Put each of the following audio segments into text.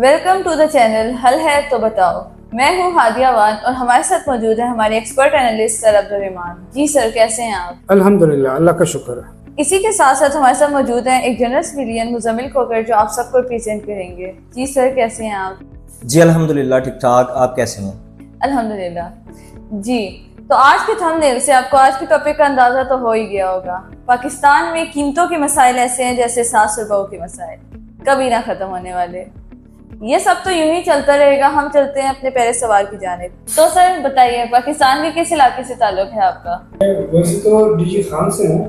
Welcome to the channel हल है तो बताओ। मैं हूँ हादिया वान और हमारे साथ मौजूद है हमारे एक्सपर्ट एनालिस्ट सर अब्दुर्रहमान। जी सर, कैसे हैं आप? अल्हम्दुलिल्लाह, अल्लाह का शुक्र है। इसी के साथ साथ हमारे साथ मौजूद हैं एक जनरल सिविलियन मुजम्मिल खोकर, जो आप सबको प्रेजेंट करेंगे। जी सर, कैसे हैं आप? जी अल्हम्दुलिल्लाह, ठीक ठाक। आप कैसे हैं? अल्हम्दुलिल्लाह जी। तो आज के थंबनेल से आपको आज के टॉपिक का अंदाजा तो हो ही गया होगा। पाकिस्तान में कीमतों के मसाइल ऐसे हैं जैसे सास और बहू के मसाइल, कभी ना खत्म होने वाले। ये सब तो यूं ही चलता रहेगा। हम चलते हैं अपने पहले सवाल की जानिब। तो सर बताइए, पाकिस्तान के किस इलाके से ताल्लुक है आपका? वैसे तो डीजी खान से हूँ,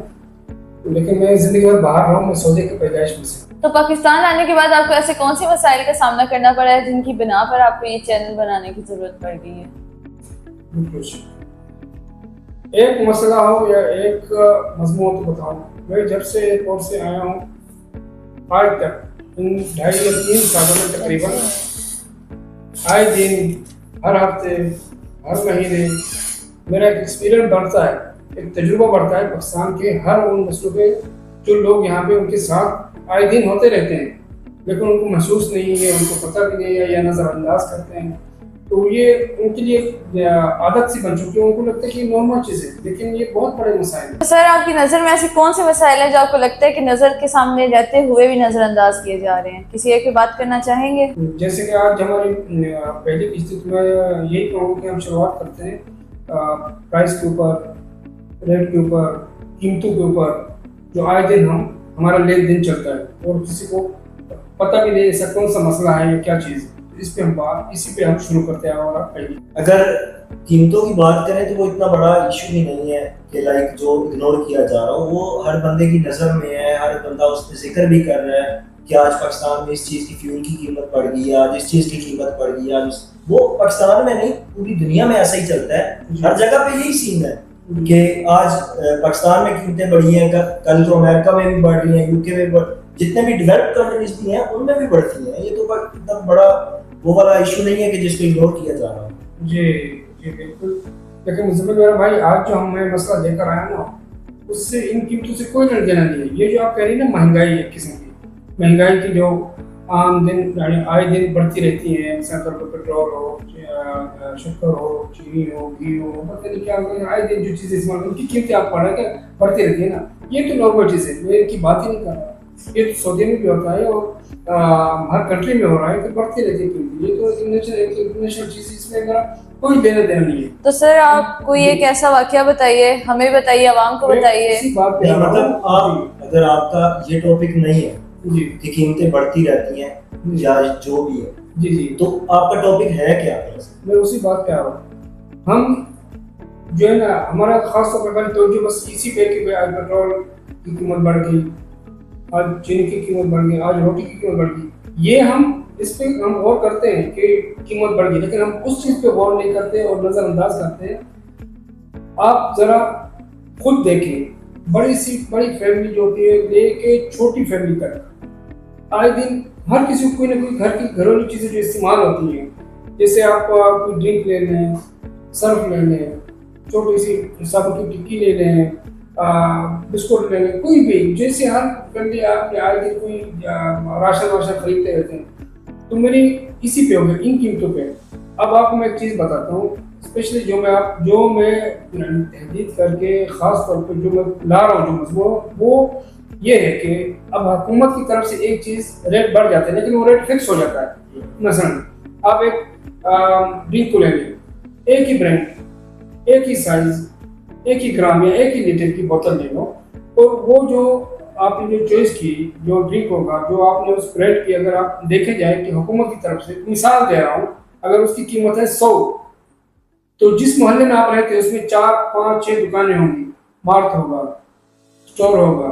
लेकिन मैं जिंदगी भर बाहर रहा हूँ। मैं सऊदी की पैदाइश में से। तो पाकिस्तान आने के बाद आपको ऐसे कौन सी मसाइल का सामना करना पड़ा है जिनकी बिना पर आपको ये चैनल बनाने की जरूरत पड़ गई है? एक मसला हो या एक मजमून तो बताऊँ। मैं जब से एयरपोर्ट से आया हूँ आज तक, इन 2.5 या 3 सालों में तकरीबन आए दिन, हर हफ्ते, हर महीने मेरा एक एक्सपीरियंस बढ़ता है, एक तजुर्बा बढ़ता है पाकिस्तान के हर उन मसलों पे जो लोग यहाँ पे उनके साथ आए दिन होते रहते हैं, लेकिन उनको महसूस नहीं है, उनको पता भी नहीं है या नज़रअंदाज करते हैं। तो ये उनके लिए आदत सी बन चुकी है, उनको लगता है कि नॉर्मल चीज़ है, लेकिन ये बहुत बड़े मसाइल हैं। तो सर आपकी नज़र में ऐसे कौन से मसाइल हैं जो आपको लगता है कि नज़र के सामने रहते हुए भी नज़रअंदाज किए जा रहे हैं? किसी एक की बात करना चाहेंगे? जैसे कि आज हमारी पहली किस्त में यही कहूँगा कि हम शुरुआत करते हैं प्राइस के ऊपर, रेट के ऊपर, कीमतों के ऊपर, जो आए दिन हमारा लेन देन चलता है और किसी को पता भी नहीं ऐसा कौन सा मसला है या क्या चीज़ है। इसी पे हम शुरू करते हैं। और पहले अगर कीमतों की बात करें तो वो इतना बड़ा इशू भी नहीं है कि लाइक जो इग्नोर किया जा रहा हो, वो हर बंदे की नज़र में है। हर बंदा उस पर जिक्र भी कर रहा है कि आज पाकिस्तान में इस चीज़ की फ्यूल की कीमत बढ़ गई है, आज इस चीज़ की कीमत बढ़ गई है। वो पाकिस्तान में नहीं, पूरी दुनिया में ऐसा ही चलता है। हर जगह पे यही सीन है कि आज पाकिस्तान में कीमतें बढ़ी हैं, कल तो अमेरिका में भी बढ़ रही हैं, यूके में भी, जितने भी डेवलप्ड कंट्रीज भी हैं उनमें भी बढ़ती हैं। ये तो एकदम बड़ा वो वाला इशू नहीं है कि जिसको इग्नोर किया जा रहा है। जी जी बिल्कुल। लेकिन मुझे मेरा भाई, आज जो मैं मसला लेकर आया ना, उससे इन कीमतों से कोई लेना देना नहीं है। ये जो आप कह रही हैं ना, महंगाई है किस्म की, महंगाई की जो आम दिन यानी आए दिन बढ़ती रहती है। मिसाल तौर पर पेट्रोल हो, शक्कर हो, चीनी हो, घी हो, पता नहीं क्या आए दिन जो चीज़ें इस्तेमाल उनकी कीमतें आप पढ़ा क्या बढ़ती रहती है ना। ये तो नॉर्मल चीज़ है, मैं इनकी बात ही नहीं कर रहा। ये तो सऊदी में भी होता है और हर कंट्री में हो रहा है कि बढ़ती रहती है कीमतें। ये तो इंटरनेशनल चीज़, इसमें मेरा कोई लेना देना नहीं है। तो सर आप कोई एक ऐसा वाकया बताइए, हमें बताइए, आवाम को बताइए। नहीं, मतलब आप अगर आपका ये टॉपिक नहीं है कि कीमतें बढ़ती रहती हैं या जो भी है, जी जी, तो आपका टॉपिक है क्या? मैं उसी बात पे आ रहा हूँ। हम जो है ना, हमारा खास तौर पर तो जो बस इसी पे कि आज पेट्रोल की कीमत बढ़ गई, आज चीनी की कीमत बढ़ गई, आज रोटी की कीमत बढ़ गई, ये हम इस पे हम गौर करते हैं कि कीमत बढ़ गई, लेकिन हम उस चीज़ पे गौर नहीं करते और नज़रअंदाज करते हैं। आप ज़रा खुद देखें, बड़ी फैमिली जो होती है लेके छोटी फैमिली तक, आए दिन हर किसी को कोई ना कोई घर की घरेलू चीज़ें जो इस्तेमाल होती हैं, जैसे आप कोई ड्रिंक ले लें, सर्फ ले लें, छोटी सी साबुन की टिक्की ले लें, बिस्कुट ले लें, कोई भी, जैसे हर फैमिली आपके आए दिन कोई राशन खरीदते रहते हैं। तो मेरी इसी पे हो गया, इन कीमतों पे। अब आपको मैं एक चीज़ बताता हूँ, स्पेशली जो मैं तहदीद करके ख़ास तौर पर जो मैं ला रहा हूँ, जो मजमून वो ये है कि अब हुकूमत की तरफ से एक चीज़ रेट बढ़ जाता है, लेकिन वो रेट फिक्स हो जाता है। मसलन आप एक ड्रिंक को ले लें, एक ही ब्रांड, एक ही साइज, एक ही ग्राम या एक ही लीटर की बोतल ले लो, और वो जो आपने जो चॉइस की, जो ड्रिंक होगा, जो आपने उस ब्रांड की, अगर आप देखे जाए कि हुकूमत की तरफ से, मिसाल दे रहा हूँ, अगर उसकी कीमत है 100, तो जिस मोहल्ले में आप रहते हैं उसमें 4, 5, 6 दुकानें होंगी, मार्ट होगा, स्टोर होगा,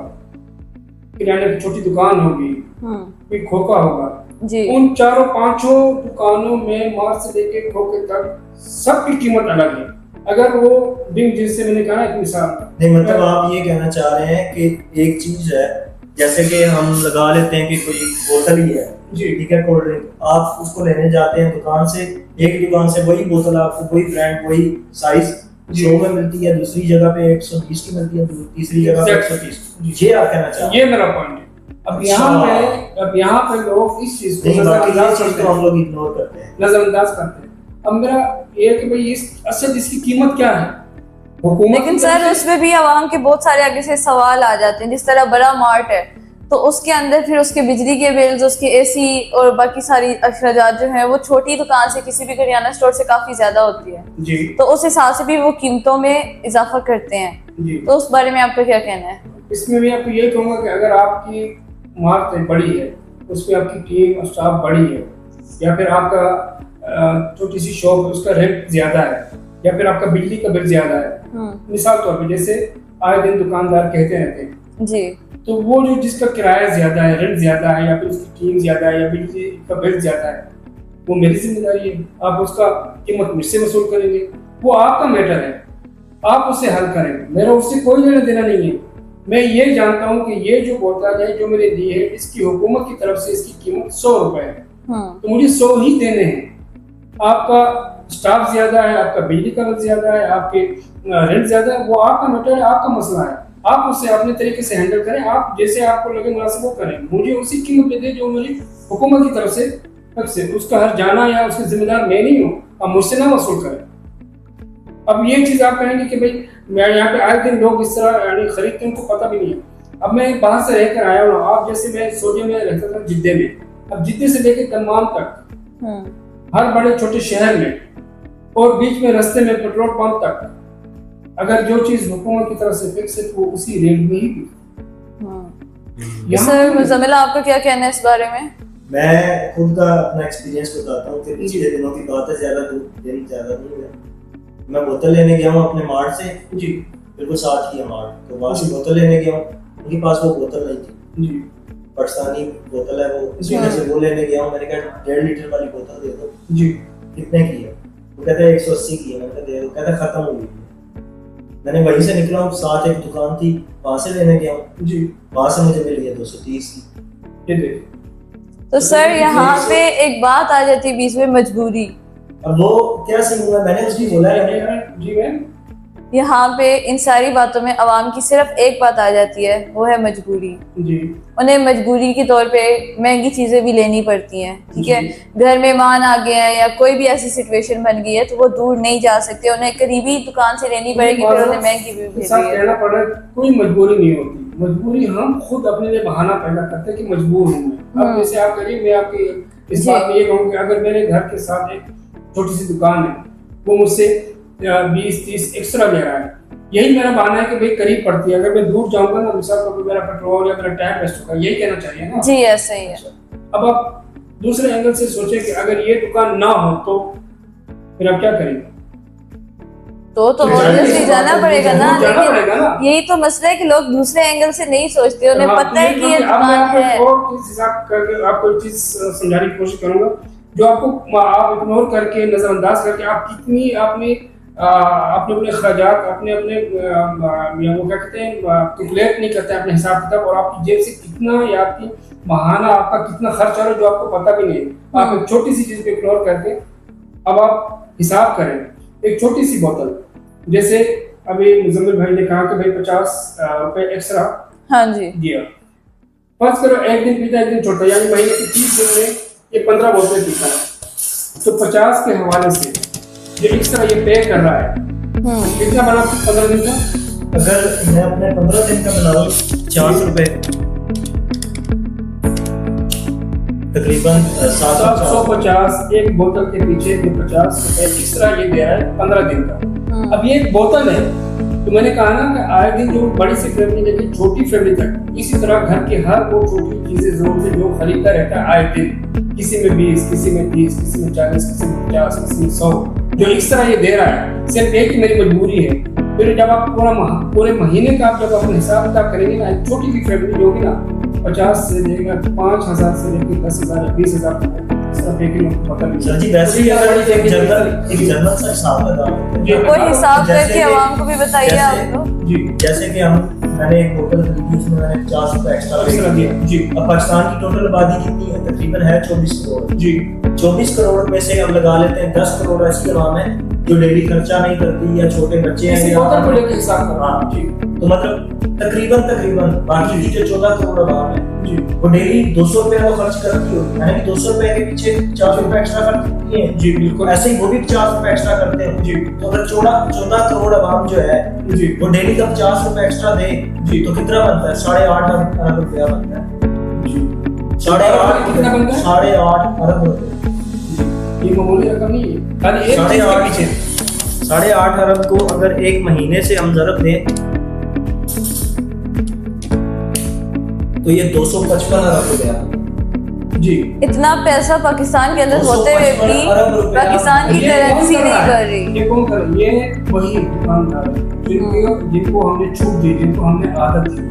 किराने की छोटी दुकान होगी, कोई खोखा होगा जी। उन 4-5 दुकानों में मार्च से लेके खोखे तक सबकी कीमत अलग है। अगर वो ड्रिंक, जिससे मैंने कहा एक मिसाल नहीं, मतलब आप ये कहना चाह रहे हैं कि एक चीज है, जैसे कि हम लगा लेते हैं कि कोई बोतल ही है जी, ठीक है, कोल्ड ड्रिंक, आप उसको लेने जाते हैं दुकान से, एक दुकान से वही बोतल आपको वही ब्रांड वही साइज 100 में मिलती है, दूसरी जगह पे 120 की मिलती है, तीसरी जगह पे 130। ये आप कहना चाह रहे हैं? ये मेरा पॉइंट है। अब यहाँ पे अब यहाँ पे लोग इस चीज को नहीं, बाकी ये नजरअंदाज चीज करते तो हैं, हम लोग इग्नोर करते हैं। नजरअंदाज करते हैं। अब मेरा ये है कि भाई इस असल इसकी कीमत क्या है, हुकूमत लेकिन की सर तरफ से- उसमें भी आवाम के बहुत सारे आगे से सवाल आ जाते हैं। जिस तरह बड़ा मार्ट है तो उसके अंदर फिर उसके बिजली के बिल्स, उसके एसी और बाकी सारी अखराजात जो हैं वो छोटी दुकान से, किसी भी करियाना स्टोर से काफी ज्यादा होती है, जी तो उस हिसाब से भी वो कीमतों में इजाफा करते हैं। जी, तो उस बारे में आपका क्या कहना है? इसमें भी आपको ये कहूँगा कि अगर आपकी मार्केट बड़ी है, उसमें आपकी टीम स्टाफ बड़ी है, या फिर आपका छोटी सी शॉप है उसका रेंट ज्यादा है, या फिर आपका बिजली का बिल ज्यादा है, मिसाल तौर पे जैसे आए दिन दुकानदार कहते रहते हैं, जी, तो वो जो जिसका किराया ज्यादा है, रेंट ज्यादा है, या फिर उसकी टीम ज्यादा है, या बिजली का बिल ज्यादा है, वो मेरी जिम्मेदारी है। आप उसका कीमत मुझसे वसूल करेंगे, वो आपका मैटर है, आप उससे हल करें, मेरा उससे कोई लेना देना नहीं है। मैं ये जानता हूँ कि ये जो बोतल है जो मैंने दी है, इसकी हुकूमत की तरफ से इसकी कीमत 100 रुपए है, तो मुझे 100 ही देने हैं। आपका स्टाफ ज्यादा है, आपका बिजली का बिल ज्यादा है, आपके रेंट ज्यादा है, वो आपका मैटर है, आपका मसला है। आप उससे अपने तरीके से हैंडल करें, आप जैसे आपको लगे मुनासिब वो करें, मुझे उसी कीमत पे दे जो मेरी हुकूमत की तरफ से उसका हर जाना या उसकी जिम्मेदार मैं नहीं हूँ, आप मुझसे ना वसूल करें। अब ये चीज आप कहेंगे कि भाई मैं यहाँ पे आए दिन लोग इस तरह यानी खरीदते हैं, उनको पता भी नहीं है। अब मैं बाहर से रहकर आया हूँ, आप जैसे मैं सऊदी में रहता था जिद्दे में, अब जिद्दे से लेकर दम्माम तक हर बड़े छोटे शहर में और बीच में रास्ते में पेट्रोल पंप तक, अगर जो चीज हुकूमत की तरफ से फिक्स है तो वो उसी रेट में ही सर मुजम्मिल आपका क्या कहना है इस बारे में? मैं खुद का अपना एक्सपीरियंस बताता हूँ कि पिछले दिनों की बात है, ज्यादा दिन ज्यादा नहीं हुआ। मैं बोतल लेने गया हूँ अपने मार्ट से, जी बिल्कुल साथ ही है मार्ट, तो वहाँ से बोतल लेने गया हूँ, उनके पास वो बोतल नहीं थी, जी पाकिस्तानी बोतल है वो, जी। मैंने से वो लेने गया हूँ, मैंने कहा 1.5 लीटर वाली बोतल दे दो। जी, कितने की है? वो कहता है 180 की है, मैंने कहा दे दो, कहता खत्म हो गई। मैंने वहीं से निकला हूँ, साथ एक दुकान थी, वहाँ से लेने गया हूँ, जी, वहाँ से मुझे मिल गया 230 की। ये देखिए। तो सर यहाँ पे एक बात आ जाती है बीच में, मजबूरी। अब वो क्या सीन हुआ, मैंने उसकी बोला है, जी मैम, यहाँ पे इन सारी बातों में अवाम की सिर्फ एक बात आ जाती है, वो है मजबूरी। जी, उन्हें मजबूरी के तौर पे महंगी चीजें भी लेनी पड़ती हैं, ठीक है। घर मेहमान आ गए हैं या कोई भी ऐसी सिचुएशन बन गई है तो वो दूर नहीं जा सकते, उन्हें करीबी दुकान से लेनी पड़ेगी, फिर उन्हें महंगी भी भेजनी है। कहना पड़ रहा है, कोई मजबूरी नहीं होती। मजबूरी हम खुद अपने लिए बहाना पैदा करते हैं कि मजबूर हूँ मैं। अब जैसे आप करिए, मैं आपकी इस बात में ये कहूँ कि अगर मेरे घर के साथ एक छोटी सी दुकान है, वो मुझसे 20-30 एक्स्ट्रा ले रहा है, यही मेरा बहाना है कि भाई करीब पड़ती है। अगर मैं दूर जाऊंगा ना, मिसाल तौर पर मेरा पेट्रोल या मेरा टाइम वेस्ट होगा, यही कहना चाहिए ना। जी ऐसा ही है। अब आप दूसरे एंगल से सोचें कि अगर ये दुकान ना हो तो फिर आप क्या करेंगे? तो ऑब्वियसली जाना पड़ेगा ना, जाना पड़ेगा ना। लेकिन यही तो मसला है कि लोग दूसरे एंगल से नहीं सोचते, उन्हें हाँ, पता है कि ये अब मैं दुकान आपको है। और चीज हिसाब करके आपको एक चीज समझाने की कोशिश करूंगा, जो आपको आप इग्नोर करके, नजरअंदाज करके आप कितनी आपने अपने अखराजात अपने वो क्या कहते हैं, कैलकुलेट नहीं करते अपने हिसाब किताब, और आपकी जेब से कितना या आपकी महाना आपका कितना खर्च आ रहा है जो आपको पता भी नहीं है। आप एक छोटी सी चीज को इग्नोर करके अब आप हिसाब करें। एक छोटी सी बोतल, जैसे अभी मुजम्मिल भाई ने कहा कि भाई 50 रुपए एक्स्ट्रा हाँ जी दिया, फर्ज करो एक दिन पीता एक दिन छोड़ता, यानी महीने के 30 दिन में ये 15 बोतलें पीता है, तो 50 के हवाले से जो एक्स्ट्रा ये पे कर रहा है कितना बना 15 दिन का? अगर मैं अपने 15 दिन का बनाऊँ 400 रुपए, तकरीबन 750 एक बोतल के पीछे जो 50 रुपए एक्स्ट्रा ये दे रहा है 15 दिन का। अब ये एक बोतल है, तो मैंने कहा ना कि आए दिन जो बड़ी सी फैमिली लेकिन छोटी फैमिली तक इसी तरह घर के हर वो छोटी चीजें जरूर से जो खरीदता रहता है आए दिन, किसी में 20, किसी में 30, किसी में 40, किसी में 50, किसी में 100, जो एक्स्ट्रा ये दे रहा है सिर्फ एक ही मेरी मजबूरी है। फिर जब आप पूरे महीने का आप जब अपने हिसाब किताब करेंगे ना, एक छोटी सी फैमिली जो होगी ना 50 से लेकर 5,000 से लेकर 10,000 या 20,000 तक सिर्फ एक ही पता नहीं। सर जी वैसे ही अगर एक जनरल सा हिसाब लगा लेते हैं, कोई हिसाब जैसे करके कि- आवाम को भी बताइए जैसे- आप लोग। जी, जैसे कि मैंने एक बोतल खरीदी, उसमें मैंने 50 रुपए एक्स्ट्रा एक्स्ट्रा दिया। जी, अब पाकिस्तान की टोटल आबादी कितनी है? तकरीबन है 24 करोड़। जी, 24 करोड़ में से हम लगा लेते हैं 10 करोड़ ऐसी आवाम है जो डेली खर्चा नहीं करती या छोटे बच्चे हैं किसी या बोतल को लेकर हिसाब करो। हाँ। जी, तो मतलब तकरीबन बाकी की जो 14 करोड़ आवाम है जी वो डेली 200 रुपए तो खर्च करती होगी, यानी कि 200 रुपए के पीछे 50 रुपए एक्स्ट्रा खर्च करती है। जी बिल्कुल ऐसे ही वो भी 50 रुपए एक्स्ट्रा करते हैं जी तो अगर 14 करोड़ आवाम जो है जी वो डेली का 50 रुपए एक्स्ट्रा दे जी तो कितना बनता है? 8.5 अरब रुपया बनता है। जी 8.5 कितना बनता है? 8.5 अरब रुपए। ये मामूली रकम नहीं है, खाली एक चीज के पीछे 8.5 अरब को अगर एक महीने से हम ज़रब दें तो ये 255 अरब रुपया। जी इतना पैसा पाकिस्तान के अंदर होते हुए 255 भी अरब रुपया। पाकिस्तान की ये कौन करेंसी कर नहीं रहा कर है? रही। ये कौन कर रहा है? ये वही दुकानदार है जिनको हमने छूट दी, जिनको हमने आदत दी।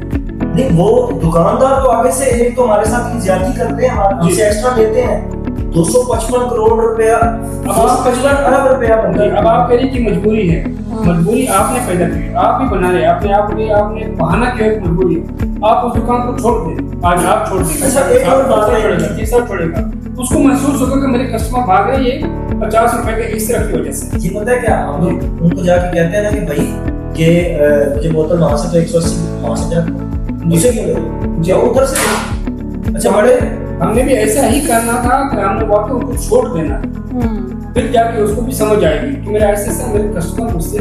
नहीं, वो दुकानदार तो आगे से एक तो हमारे साथ ज्यादती करते हैं, हमसे एक्स्ट्रा लेते हैं। 255 करोड़ रुपया, अब आप 55 अरब रुपया बनता है। अब आप कह रही कि मजबूरी है, मजबूरी आपने पैदा की, आप ही बना रहे, आपने आपने बहाना किया एक मजबूरी है। आप उस दुकान को छोड़ दें, आज आप छोड़ देंगे, अच्छा, एक और बात है, छोड़ेगा, तीसरा छोड़ेगा, उसको महसूस होगा कि मेरे कस्टमर भाग रहे हैं ये 50 रुपए के इस तरह की वजह से। ये पता है क्या, हम लोग उनको जाके कहते हैं ना कि भाई कि मुझे बोतल वहां से तो 180 वहां से जा, मुझे क्यों ले जाओ उधर से। अच्छा बड़े हमने भी ऐसा ही करना था कि हमने वाकई उनको छोड़ देना, फिर जाके उसको भी समझ आएगी कि मेरा ऐसे मेरे कस्टमर मुझसे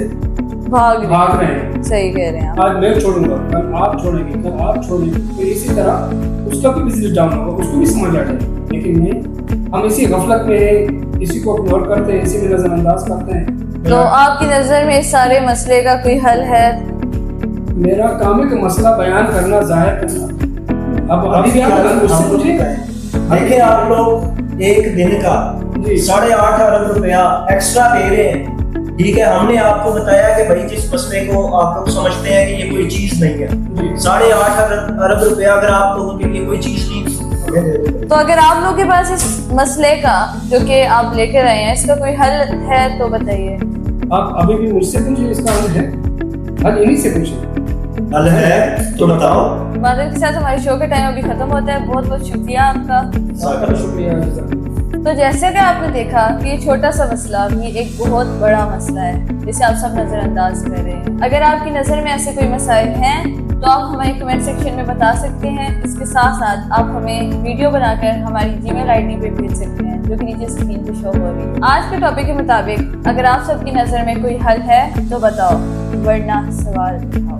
भाग रहे हैं। सही कह रहे हैं आप। आज मैं छोड़ूंगा, कल आप छोड़ेंगे, कल आप छोड़ेंगे, फिर इसी तरह उसका भी बिजनेस डाउन होगा, उसको भी समझ आ जाएगा। लेकिन नहीं, हम इसी गफलत में इसी को इग्नोर करते हैं, इसी में नजरअंदाज करते हैं। तो आपकी नजर में इस सारे मसले का कोई हल है? मेरा काम है कि मसला बयान करना, जाहिर करना। अब अभी भी आप उससे पूछिए। देखिए आप लोग एक दिन का जी 8.5 अरब रुपया एक्स्ट्रा दे रहे हैं, ठीक है। हमने आपको बताया कि भाई जिस मसले को आप लोग समझते हैं कि ये कोई चीज नहीं है, जी 8.5 अरब रुपया अगर आप लोगों के लिए कोई चीज नहीं, हमें दे दो। तो अगर आप लोगों के पास इस मसले का जो कि आप लेकर आए हैं इसका कोई हल है तो बताइए। आप अभी भी मुझसे पूछिए, इसका हल है, हल इन्हीं से पूछिए। हल है तो बताओ। मादर के साथ हमारे शो का टाइम अभी खत्म होता है। बहुत बहुत शुक्रिया आपका। आपका शुक्रिया। तो जैसे कि आपने देखा कि ये छोटा सा मसला भी एक बहुत बड़ा मसला है जिसे आप सब नज़रअंदाज कर रहे हैं। अगर आपकी नज़र में ऐसे कोई मसाइल हैं तो आप हमें कमेंट सेक्शन में बता सकते हैं। इसके साथ साथ आप हमें वीडियो बनाकर हमारी जीमेल आईडी पे भेज सकते हैं जो कि नीचे स्क्रीन पे शो हो रही है। आज के टॉपिक के मुताबिक अगर आप सबकी नज़र में कोई हल है तो बताओ, वरना सवाल उठाओ।